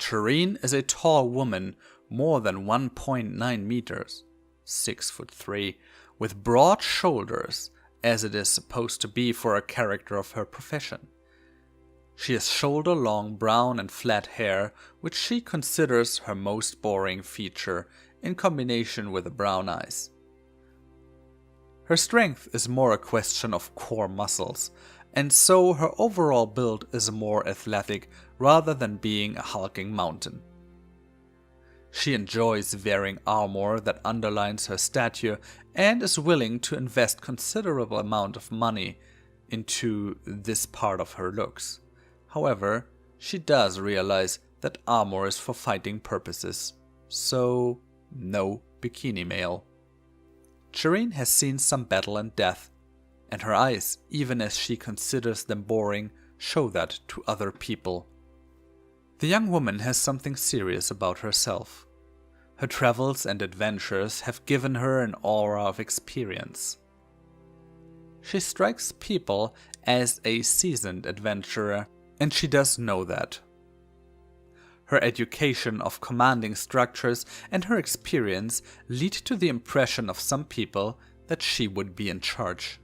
Charine is a tall woman, more than 1.9 meters, 6'3", with broad shoulders, as it is supposed to be for a character of her profession. She has shoulder-long brown and flat hair, which she considers her most boring feature, in combination with the brown eyes. Her strength is more a question of core muscles, and so her overall build is more athletic rather than being a hulking mountain. She enjoys wearing armor that underlines her stature and is willing to invest considerable amount of money into this part of her looks. However, she does realize that armor is for fighting purposes, so no bikini male. Charine has seen some battle and death, and her eyes, even as she considers them boring, show that to other people. The young woman has something serious about herself. Her travels and adventures have given her an aura of experience. She strikes people as a seasoned adventurer, and she does know that. Her education of commanding structures and her experience lead to the impression of some people that she would be in charge.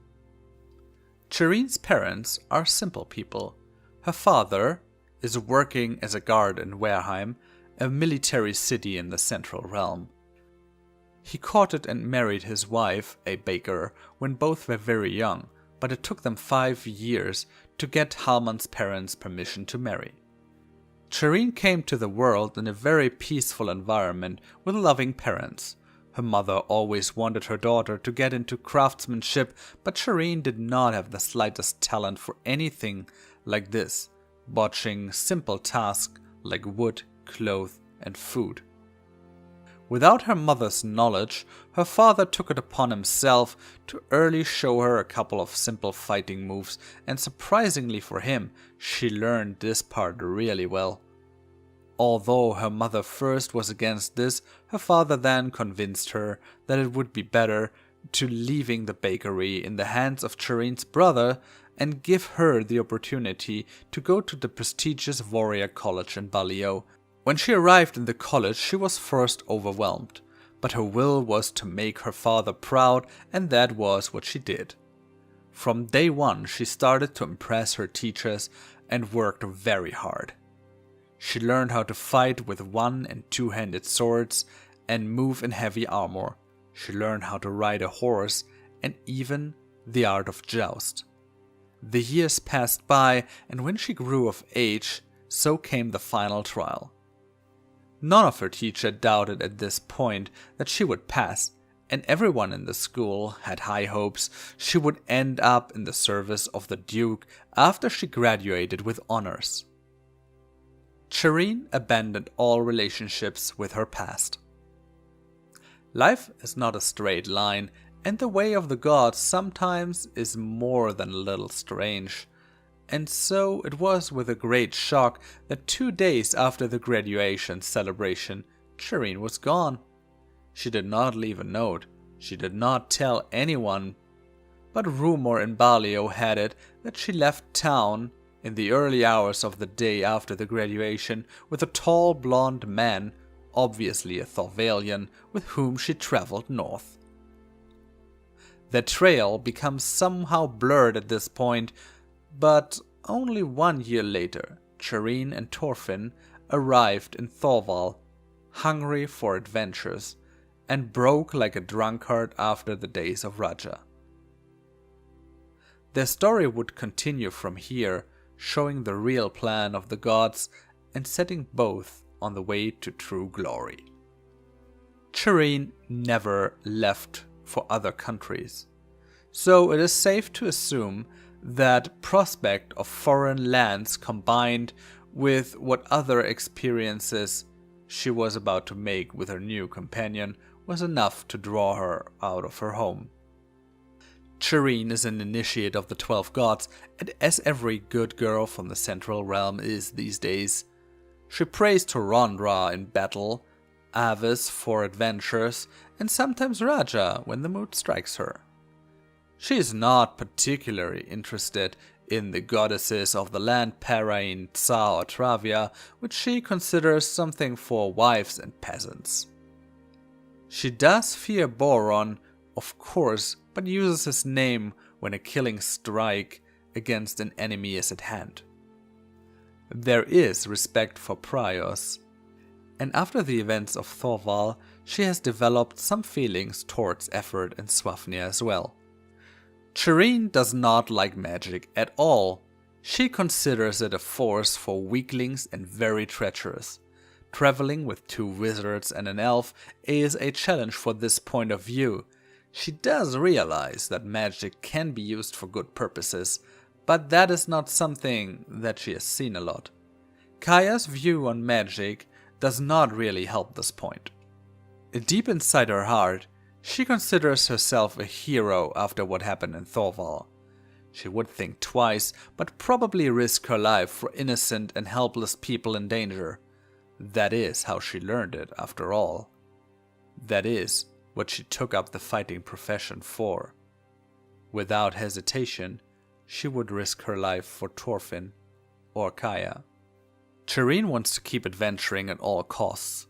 Charine's parents are simple people. Her father is working as a guard in Wehrheim, a military city in the Central Realm. He courted and married his wife, a baker, when both were very young, but it took them 5 years to get Halman's parents' permission to marry. Charine came to the world in a very peaceful environment with loving parents. Her mother always wanted her daughter to get into craftsmanship, but Charine did not have the slightest talent for anything like this, botching simple tasks like wood, clothes, and food. Without her mother's knowledge, her father took it upon himself to early show her a couple of simple fighting moves, and surprisingly for him, she learned this part really well. Although her mother first was against this, her father then convinced her that it would be better to leaving the bakery in the hands of Charine's brother and give her the opportunity to go to the prestigious warrior college in Balio. When she arrived in the college, she was first overwhelmed, but her will was to make her father proud, and that was what she did. From day one, she started to impress her teachers and worked very hard. She learned how to fight with one- and two-handed swords and move in heavy armor. She learned how to ride a horse and even the art of joust. The years passed by, and when she grew of age, so came the final trial. None of her teacher doubted at this point that she would pass, and everyone in the school had high hopes she would end up in the service of the Duke after she graduated with honors. Charine abandoned all relationships with her past. Life is not a straight line, and the way of the gods sometimes is more than a little strange. And so it was with a great shock that 2 days after the graduation celebration, Charine was gone. She did not leave a note, she did not tell anyone, but rumor in Balio had it that she left town in the early hours of the day after the graduation with a tall blonde man, obviously a Thorvalian, with whom she traveled north. The trail becomes somehow blurred at this point, but only 1 year later, Charine and Thorfinn arrived in Thorval, hungry for adventures, and broke like a drunkard after the days of Raja. Their story would continue from here, showing the real plan of the gods and setting both on the way to true glory. Charine never left for other countries, so it is safe to assume that prospect of foreign lands combined with what other experiences she was about to make with her new companion was enough to draw her out of her home. Charine is an initiate of the 12 gods, and as every good girl from the Central Realm is these days. She prays to Rondra in battle, Avis for adventures, and sometimes Raja when the mood strikes her. She is not particularly interested in the goddesses of the land Charine, Tsar or Travia, which she considers something for wives and peasants. She does fear Boron, of course, but uses his name when a killing strike against an enemy is at hand. There is respect for Prios, and after the events of Thorval, she has developed some feelings towards Effort and Swafnir as well. Charine does not like magic at all. She considers it a force for weaklings and very treacherous. Traveling with 2 wizards and an elf is a challenge for this point of view. She does realize that magic can be used for good purposes, but that is not something that she has seen a lot. Kaya's view on magic does not really help this point. Deep inside her heart, she considers herself a hero after what happened in Thorval. She would think twice, but probably risk her life for innocent and helpless people in danger. That is how she learned it, after all. That is what she took up the fighting profession for. Without hesitation, she would risk her life for Thorfinn or Kaya. Charine wants to keep adventuring at all costs.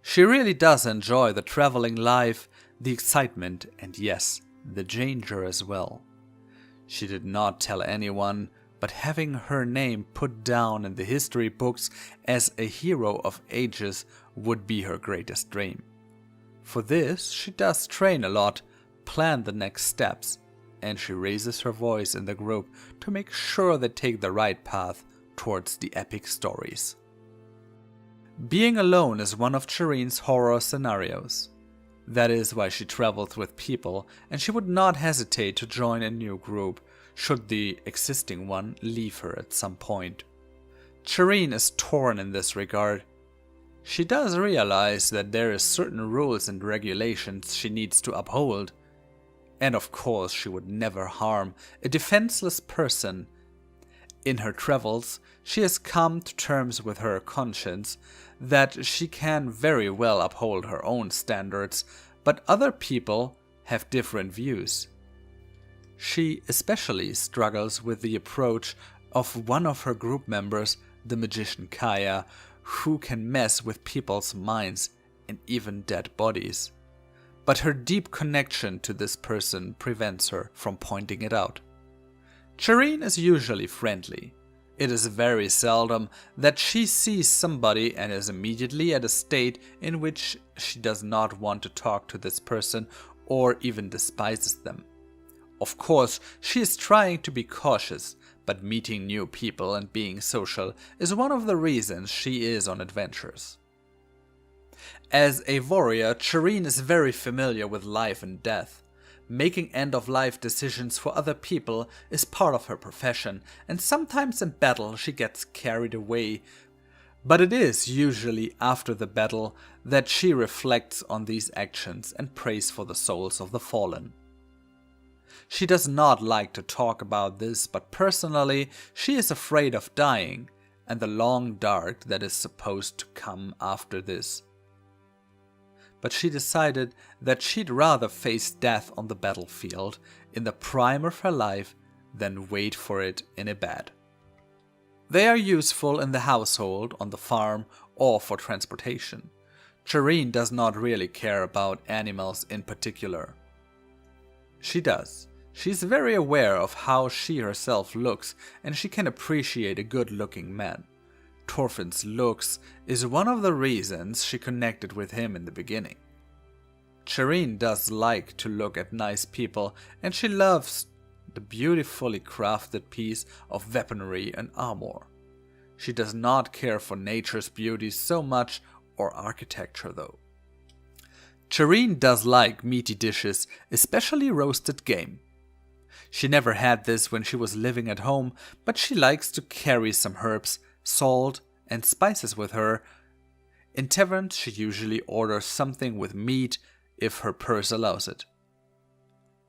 She really does enjoy the traveling life, the excitement, and yes, the danger as well. She did not tell anyone, but having her name put down in the history books as a hero of ages would be her greatest dream. For this, she does train a lot, plan the next steps, and she raises her voice in the group to make sure they take the right path towards the epic stories. Being alone is one of Charine's horror scenarios. That is why she travels with people, and she would not hesitate to join a new group should the existing one leave her at some point. Charine is torn in this regard. She does realize that there is certain rules and regulations she needs to uphold, and of course she would never harm a defenseless person. In her travels, she has come to terms with her conscience that she can very well uphold her own standards, but other people have different views. She especially struggles with the approach of one of her group members, the magician Kaya, who can mess with people's minds and even dead bodies. But her deep connection to this person prevents her from pointing it out. Charine is usually friendly. It is very seldom that she sees somebody and is immediately at a state in which she does not want to talk to this person or even despises them. Of course, she is trying to be cautious, but meeting new people and being social is one of the reasons she is on adventures. As a warrior, Charine is very familiar with life and death. Making end-of-life decisions for other people is part of her profession, and sometimes in battle she gets carried away, but it is usually after the battle that she reflects on these actions and prays for the souls of the fallen. She does not like to talk about this, but personally she is afraid of dying and the long dark that is supposed to come after this. But she decided that she'd rather face death on the battlefield in the prime of her life than wait for it in a bed. They are useful in the household, on the farm, or for transportation. Charine does not really care about animals in particular. She does. She's very aware of how she herself looks, and she can appreciate a good-looking man. Thorfinn's looks is one of the reasons she connected with him in the beginning. Charine does like to look at nice people, and she loves the beautifully crafted piece of weaponry and armor. She does not care for nature's beauty so much, or architecture though. Charine does like meaty dishes, especially roasted game. She never had this when she was living at home, but she likes to carry some herbs, salt, and spices with her. In taverns, she usually orders something with meat if her purse allows it.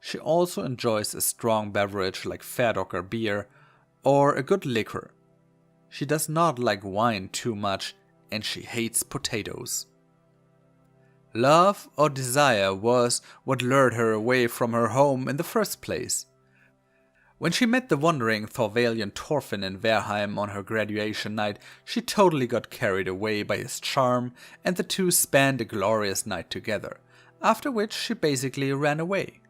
She also enjoys a strong beverage like Färdocker beer or a good liquor. She does not like wine too much, and she hates potatoes. Love or desire was what lured her away from her home in the first place. When she met the wandering Thorvalian Thorfinn in Wehrheim on her graduation night, she totally got carried away by his charm, and the two spent a glorious night together, after which she basically ran away.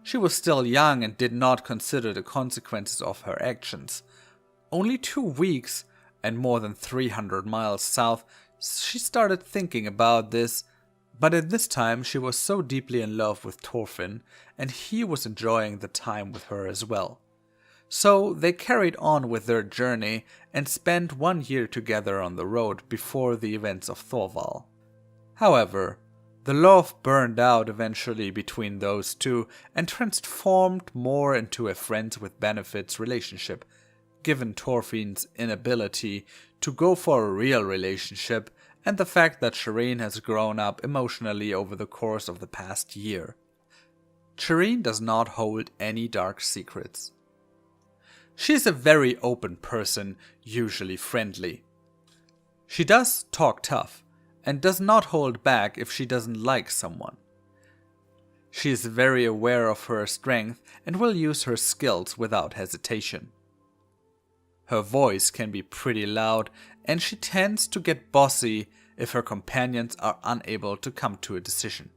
She was still young and did not consider the consequences of her actions. Only 2 weeks and more than 300 miles south, she started thinking about this, but at this time she was so deeply in love with Thorfinn, and he was enjoying the time with her as well. So they carried on with their journey and spent 1 year together on the road before the events of Thorval. However, the love burned out eventually between those two and transformed more into a friends with benefits relationship, given Thorfinn's inability to go for a real relationship and the fact that Charine has grown up emotionally over the course of the past year. Charine does not hold any dark secrets. She is a very open person, usually friendly. She does talk tough and does not hold back if she doesn't like someone. She is very aware of her strength and will use her skills without hesitation. Her voice can be pretty loud, and she tends to get bossy if her companions are unable to come to a decision.